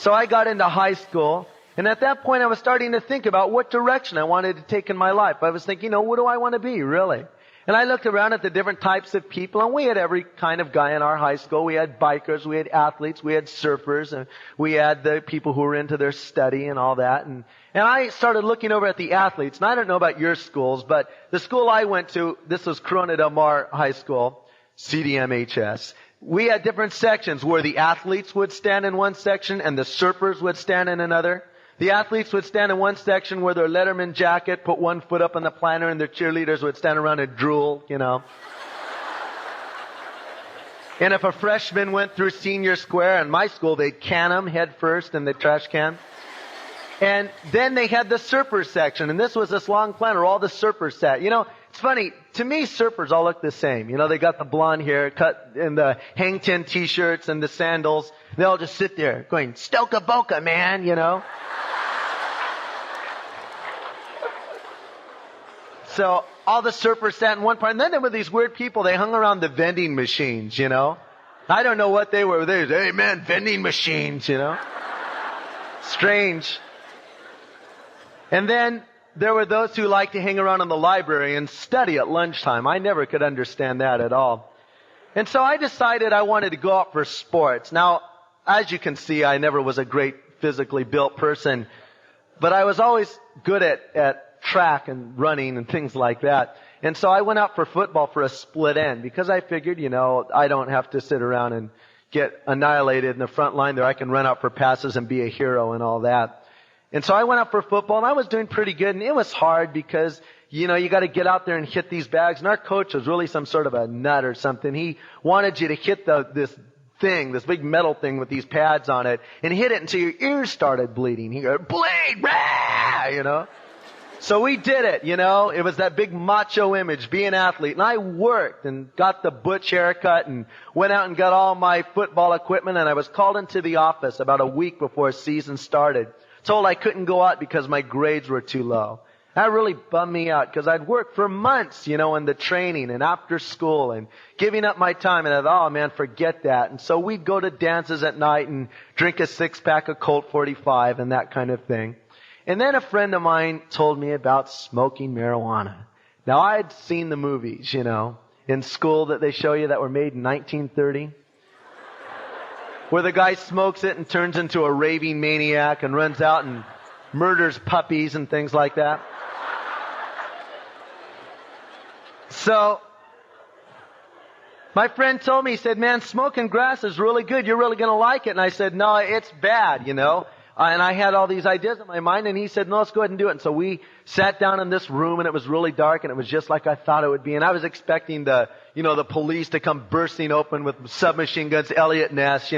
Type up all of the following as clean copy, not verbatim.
So I got into high school, and at that point I was starting to think about what direction I wanted to take in my life. I was thinking, what do I want to be, really? And I looked around at the different types of people, and we had every kind of guy in our high school. We had bikers, we had athletes, we had surfers, and we had the people who were into their study and all that. And I started looking over at the athletes, and I don't know about your schools, but the school I went to, this was Corona Del Mar High School, CDMHS. We had different sections where the athletes would stand in one section and the surfers would stand in another. The athletes would stand in one section where their Letterman jacket, put one foot up on the planter, and their cheerleaders would stand around and drool, And if a freshman went through senior square, in my school, they'd can him head first in the trash can. And then they had the surfer section, and this was this long planter, all the surfers sat. It's funny, to me, surfers all look the same. They got the blonde hair cut and the hang ten t-shirts and the sandals. They all just sit there going, "Stoka Boca, man," So all the surfers sat in one part. And then there were these weird people. They hung around the vending machines, I don't know what they were. They said, "Hey, man, vending machines," Strange. And then there were those who liked to hang around in the library and study at lunchtime. I never could understand that at all. And so I decided I wanted to go out for sports. Now, as you can see, I never was a great physically built person, but I was always good at track and running and things like that. And so I went out for football for a split end because I figured, I don't have to sit around and get annihilated in the front line there. I can run out for passes and be a hero and all that. And so I went out for football, and I was doing pretty good, and it was hard because, you got to get out there and hit these bags. And our coach was really some sort of a nut or something. He wanted you to hit this big metal thing with these pads on it, and hit it until your ears started bleeding. He go, "Bleed, rah!" So we did it, It was that big macho image, be an athlete. And I worked and got the butch haircut and went out and got all my football equipment, and I was called into the office about a week before season started. Told I couldn't go out because my grades were too low. That really bummed me out because I'd worked for months, in the training and after school and giving up my time. And I thought, "Oh man, forget that." And so we'd go to dances at night and drink a 6-pack of Colt 45 and that kind of thing. And then a friend of mine told me about smoking marijuana. Now I'd seen the movies, in school that they show you that were made in 1930. Where the guy smokes it and turns into a raving maniac and runs out and murders puppies and things like that. So, my friend told me, he said, "Man, smoking grass is really good. You're really going to like it." And I said, "No, it's bad, And I had all these ideas in my mind, and he said, "No, let's go ahead and do it." And so we sat down in this room, and it was really dark, and it was just like I thought it would be. And I was expecting the police to come bursting open with submachine guns, Elliot Ness,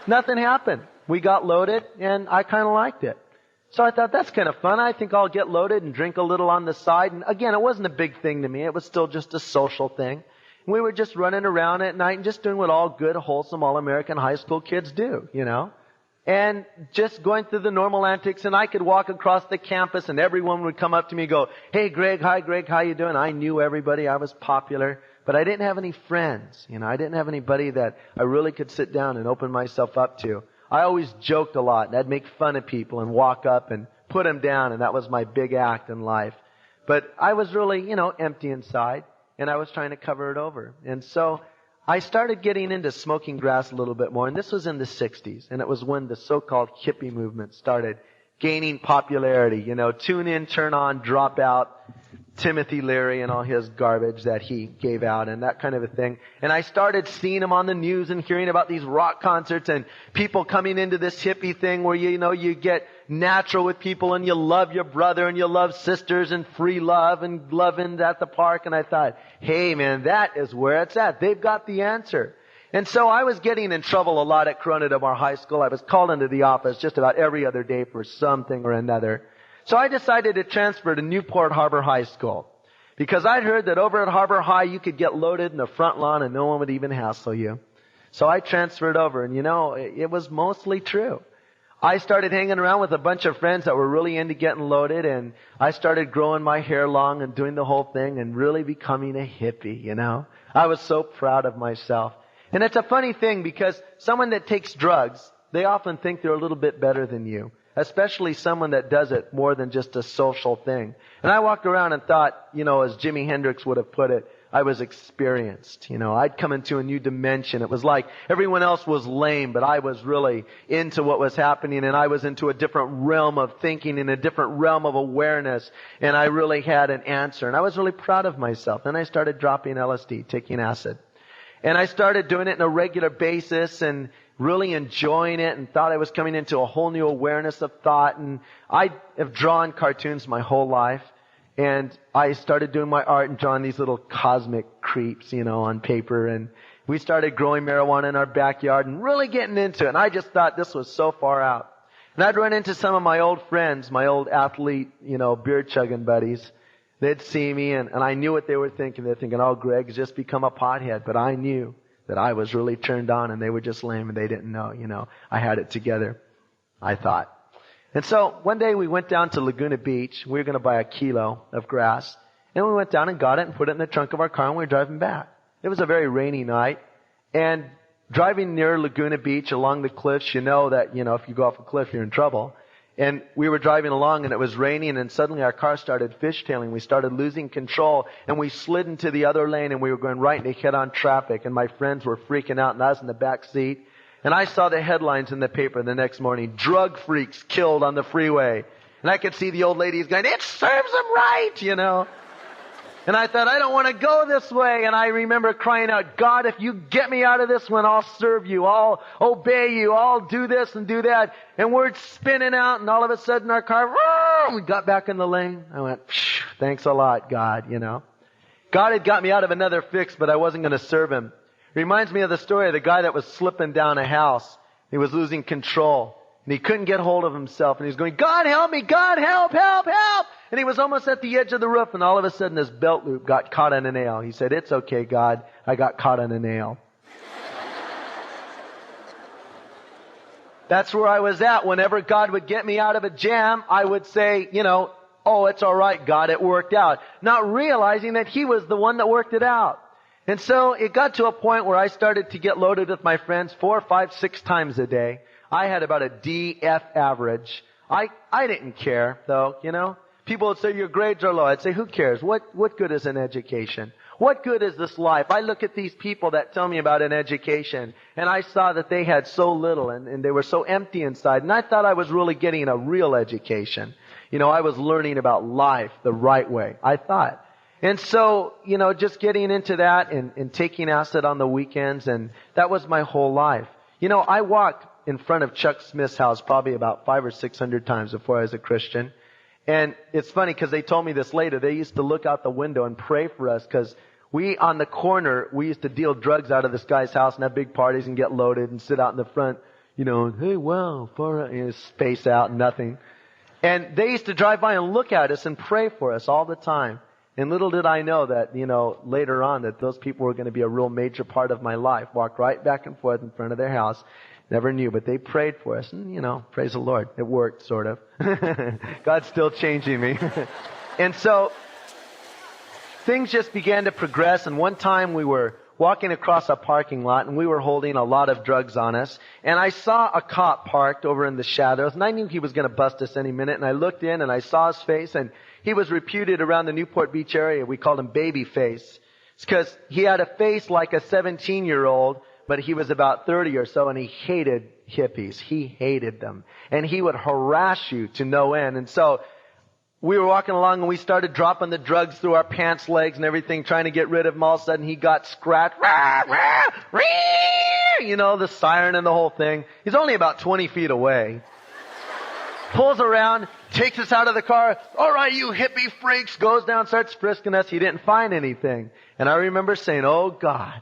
Nothing happened. We got loaded, and I kind of liked it. So I thought, that's kind of fun. I think I'll get loaded and drink a little on the side. And again, it wasn't a big thing to me. It was still just a social thing. And we were just running around at night and just doing what all good, wholesome, all-American high school kids do, And just going through the normal antics, and I could walk across the campus and everyone would come up to me and go, "Hey Greg, hi Greg, how you doing?" I knew everybody, I was popular, but I didn't have any friends, I didn't have anybody that I really could sit down and open myself up to. I always joked a lot, and I'd make fun of people and walk up and put them down, and that was my big act in life. But I was really, empty inside, and I was trying to cover it over. And so I started getting into smoking grass a little bit more, and this was in the 60s, and it was when the so-called hippie movement started gaining popularity. Tune in, turn on, drop out, Timothy Leary and all his garbage that he gave out and that kind of a thing. And I started seeing him on the news and hearing about these rock concerts and people coming into this hippie thing where, you get natural with people and you love your brother and you love sisters and free love and loving at the park. And I thought, hey man, that is where it's at. They've got the answer. And so I was getting in trouble a lot at Corona Del Mar High School. I was called into the office just about every other day for something or another. So I decided to transfer to Newport Harbor High School because I'd heard that over at Harbor High you could get loaded in the front lawn and no one would even hassle you. So I transferred over, and it was mostly true. I started hanging around with a bunch of friends that were really into getting loaded, and I started growing my hair long and doing the whole thing and really becoming a hippie, I was so proud of myself. And it's a funny thing because someone that takes drugs they often think they're a little bit better than you, especially someone that does it more than just a social thing. And I walked around and thought, as Jimi Hendrix would have put it, I was experienced. I'd come into a new dimension. It was like everyone else was lame, but I was really into what was happening, and I was into a different realm of thinking, in a different realm of awareness, and I really had an answer. And I was really proud of myself. Then I started dropping LSD, taking acid. And I started doing it on a regular basis and really enjoying it, and thought I was coming into a whole new awareness of thought. And I have drawn cartoons my whole life. And I started doing my art and drawing these little cosmic creeps, on paper. And we started growing marijuana in our backyard and really getting into it. And I just thought this was so far out. And I'd run into some of my old friends, my old athlete, beer chugging buddies. They'd see me and I knew what they were thinking. They're thinking, oh, Greg's just become a pothead. But I knew that I was really turned on and they were just lame and they didn't know, I had it together, I thought. And so one day we went down to Laguna Beach. We were going to buy a kilo of grass. And we went down and got it and put it in the trunk of our car and we were driving back. It was a very rainy night. And driving near Laguna Beach along the cliffs, you know that, if you go off a cliff, you're in trouble. And we were driving along and it was raining and suddenly our car started fishtailing. We started losing control and we slid into the other lane and we were going right into head-on traffic. And my friends were freaking out and I was in the back seat. And I saw the headlines in the paper the next morning, drug freaks killed on the freeway. And I could see the old ladies going, it serves them right, And I thought, I don't want to go this way. And I remember crying out, God, if you get me out of this one, I'll serve you. I'll obey you. I'll do this and do that. And we're spinning out and all of a sudden our car, we got back in the lane. I went, thanks a lot, God, God had got me out of another fix, but I wasn't going to serve Him. Reminds me of the story of the guy that was slipping down a house. He was losing control. And he couldn't get hold of himself. And he was going, God help me! God help! Help! Help! And he was almost at the edge of the roof. And all of a sudden his belt loop got caught on a nail. He said, it's okay, God. I got caught on a nail. That's where I was at. Whenever God would get me out of a jam, I would say, oh, it's all right, God. It worked out. Not realizing that He was the one that worked it out. And so it got to a point where I started to get loaded with my friends 4, 5, 6 times a day. I had about a DF average. I didn't care, though, People would say, your grades are low. I'd say, who cares? What good is an education? What good is this life? I look at these people that tell me about an education, and I saw that they had so little, and they were so empty inside. And I thought I was really getting a real education. I was learning about life the right way, I thought. And so, just getting into that and taking acid on the weekends, and that was my whole life. I walked in front of Chuck Smith's house probably about 500 or 600 times before I was a Christian. And it's funny because they told me this later. They used to look out the window and pray for us because we, on the corner, we used to deal drugs out of this guy's house and have big parties and get loaded and sit out in the front, and hey, wow, far out, space out, nothing. And they used to drive by and look at us and pray for us all the time. And little did I know that, later on that those people were going to be a real major part of my life. Walked right back and forth in front of their house. Never knew, but they prayed for us. And, praise the Lord. It worked, sort of. God's still changing me. And so, things just began to progress. And one time we were walking across a parking lot and we were holding a lot of drugs on us. And I saw a cop parked over in the shadows. And I knew he was going to bust us any minute. And I looked in and I saw his face, and he was reputed around the Newport Beach area. We called him Baby Face. It's because he had a face like a 17-year-old, but he was about 30 or so, and he hated hippies. He hated them. And he would harass you to no end. And so we were walking along and we started dropping the drugs through our pants legs and everything, trying to get rid of him. All of a sudden he got scratched. The siren and the whole thing. He's only about 20 feet away. Pulls around, takes us out of the car. All right, you hippie freaks. Goes down, starts frisking us. He didn't find anything. And I remember saying, oh God,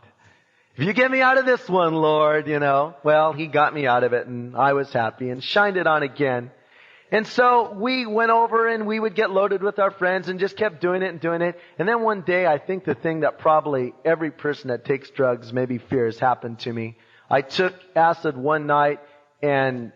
if you get me out of this one, Lord, Well, He got me out of it, and I was happy and shined it on again. And so we went over and we would get loaded with our friends and just kept doing it and doing it. And then one day, I think the thing that probably every person that takes drugs maybe fears happened to me. I took acid one night and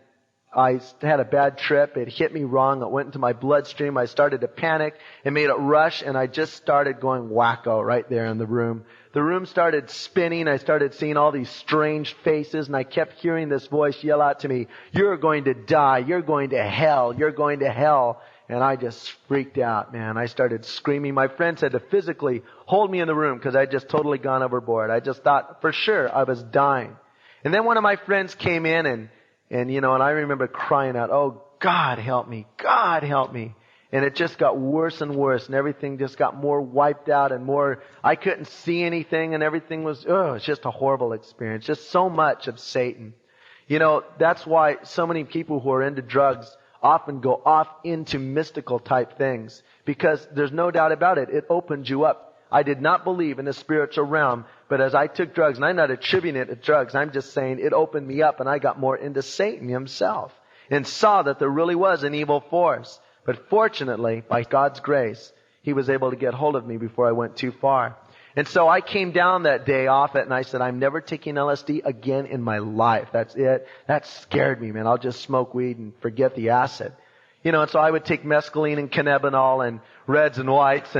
I had a bad trip. It hit me wrong. It went into my bloodstream. I started to panic. It made it rush, and I just started going wacko right there in the room. The room started spinning. I started seeing all these strange faces, and I kept hearing this voice yell out to me, "You're going to die. You're going to hell. You're going to hell." And I just freaked out, man. I started screaming. My friends had to physically hold me in the room because I'd just totally gone overboard. I just thought for sure I was dying. And then one of my friends came in and I remember crying out, "Oh, God help me. God help me." And it just got worse and worse, and everything just got more wiped out and more, I couldn't see anything, and everything was, it's just a horrible experience. Just so much of Satan. That's why so many people who are into drugs often go off into mystical type things, because there's no doubt about it. It opens you up. I did not believe in the spiritual realm, but as I took drugs, and I'm not attributing it to drugs, I'm just saying it opened me up, and I got more into Satan himself and saw that there really was an evil force. But fortunately, by God's grace, He was able to get hold of me before I went too far. And so I came down that day off it, and I said, "I'm never taking LSD again in my life. That's it." That scared me, man. I'll just smoke weed and forget the acid. And so I would take mescaline and cannabinol and reds and whites,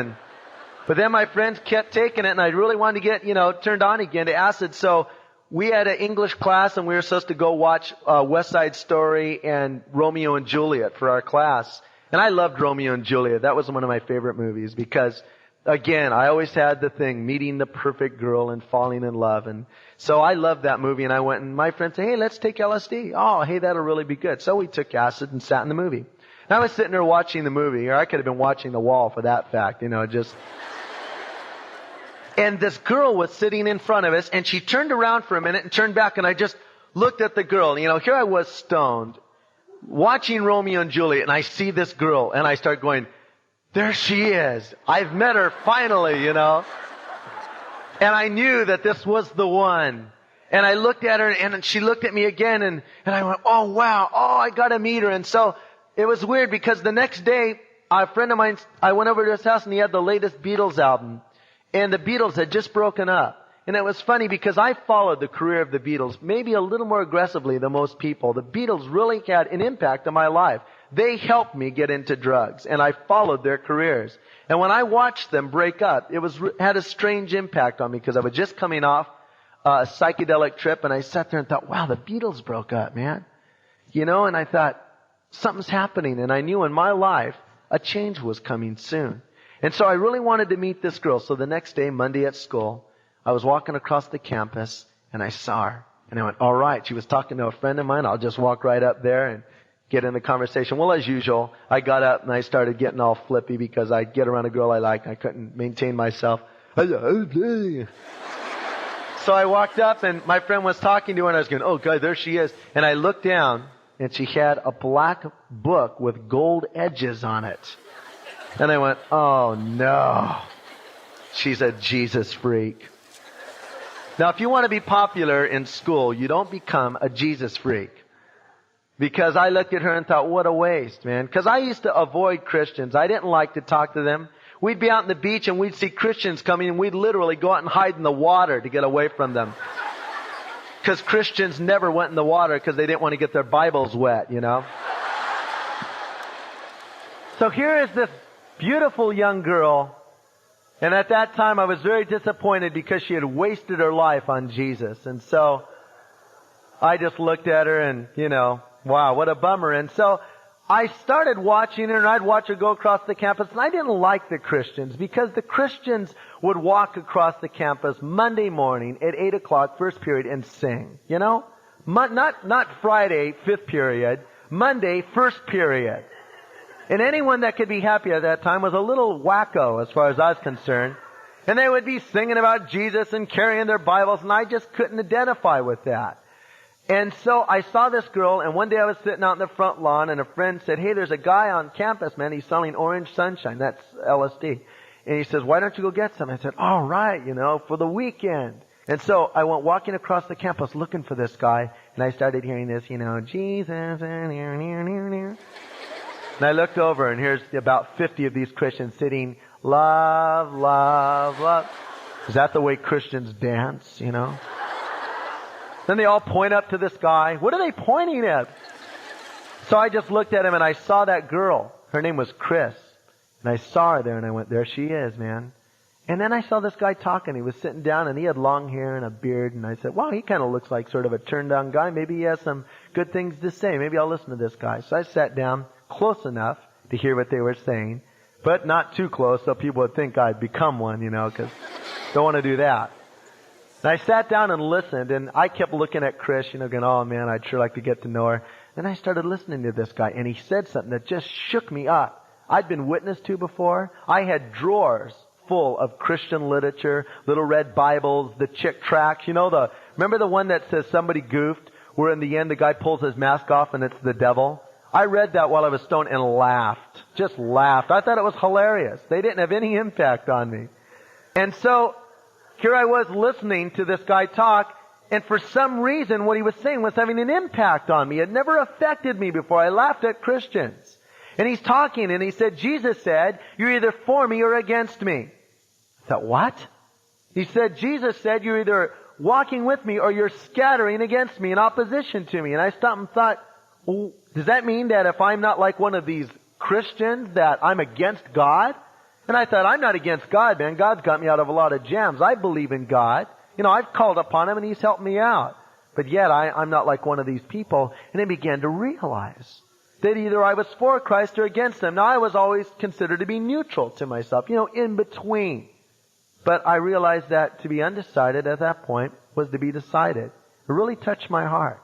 but then my friends kept taking it, and I really wanted to get, turned on again to acid. So we had an English class, and we were supposed to go watch West Side Story and Romeo and Juliet for our class. And I loved Romeo and Juliet. That was one of my favorite movies because, again, I always had the thing, meeting the perfect girl and falling in love. And so I loved that movie, and I went, and my friend said, "Hey, let's take LSD. Oh, hey, that'll really be good." So we took acid and sat in the movie. And I was sitting there watching the movie, or I could have been watching the wall for that fact, just... And this girl was sitting in front of us, and she turned around for a minute and turned back, and I just looked at the girl. Here I was stoned, watching Romeo and Juliet, and I see this girl, and I start going, there she is. I've met her finally, And I knew that this was the one. And I looked at her, and she looked at me again, and I went, "Oh, wow. Oh, I got to meet her." And so it was weird because the next day, a friend of mine, I went over to his house, and he had the latest Beatles album. And the Beatles had just broken up. And it was funny because I followed the career of the Beatles maybe a little more aggressively than most people. The Beatles really had an impact on my life. They helped me get into drugs, and I followed their careers. And when I watched them break up, it had a strange impact on me because I was just coming off a psychedelic trip, and I sat there and thought, wow, the Beatles broke up, man. And I thought, something's happening. And I knew in my life a change was coming soon. And so I really wanted to meet this girl. So the next day, Monday at school, I was walking across the campus, and I saw her. And I went, all right. She was talking to a friend of mine. I'll just walk right up there and get in the conversation. Well, as usual, I got up and I started getting all flippy because I'd get around a girl I liked. I couldn't maintain myself. So I walked up, and my friend was talking to her, and I was going, "Oh, God, there she is." And I looked down, and she had a black book with gold edges on it. And I went, "Oh, no. She's a Jesus freak." Now, if you want to be popular in school, you don't become a Jesus freak. Because I looked at her and thought, what a waste, man. Because I used to avoid Christians. I didn't like to talk to them. We'd be out on the beach, and we'd see Christians coming, and we'd literally go out and hide in the water to get away from them. Because Christians never went in the water because they didn't want to get their Bibles wet, So here is this beautiful young girl, and at that time I was very disappointed because she had wasted her life on Jesus. And so I just looked at her and, wow, what a bummer. And so I started watching her, and I'd watch her go across the campus, and I didn't like the Christians because the Christians would walk across the campus Monday morning at 8 o'clock, first period, and sing, Not Friday, fifth period, Monday, first period. And anyone that could be happy at that time was a little wacko as far as I was concerned. And they would be singing about Jesus and carrying their Bibles, and I just couldn't identify with that. And so I saw this girl, and one day I was sitting out in the front lawn, and a friend said, "Hey, there's a guy on campus, man. He's selling orange sunshine." That's LSD. And he says, "Why don't you go get some?" I said, "All right, for the weekend." And so I went walking across the campus looking for this guy, and I started hearing this, Jesus, near. And I looked over, and here's about 50 of these Christians sitting, love, love, love. Is that the way Christians dance, Then they all point up to this guy. What are they pointing at? So I just looked at him and I saw that girl. Her name was Chris. And I saw her there and I went, there she is, man. And then I saw this guy talking. He was sitting down and he had long hair and a beard. And I said, wow, he kind of looks like sort of a turned on guy. Maybe he has some good things to say. Maybe I'll listen to this guy. So I sat down close enough to hear what they were saying, but not too close so people would think I'd become one, because don't want to do that. And I sat down and listened, and I kept looking at Chris, going, oh man, I'd sure like to get to know her. Then I started listening to this guy, and he said something that just shook me up. I'd been witnessed to before. I had drawers full of Christian literature, little red Bibles, the chick tracts. Remember the one that says somebody goofed, where in the end the guy pulls his mask off and it's the devil? I read that while I was stoned and laughed. Just laughed. I thought it was hilarious. They didn't have any impact on me. And so, here I was listening to this guy talk, and for some reason what he was saying was having an impact on me. It never affected me before. I laughed at Christians. And he's talking, and he said, Jesus said, you're either for me or against me. I thought, what? He said, Jesus said, you're either walking with me or you're scattering against me in opposition to me. And I stopped and thought, well, does that mean that if I'm not like one of these Christians that I'm against God? And I thought, I'm not against God, man. God's got me out of a lot of jams. I believe in God. I've called upon Him and He's helped me out. But yet I'm not like one of these people. And I began to realize that either I was for Christ or against Him. Now I was always considered to be neutral to myself, in between. But I realized that to be undecided at that point was to be decided. It really touched my heart.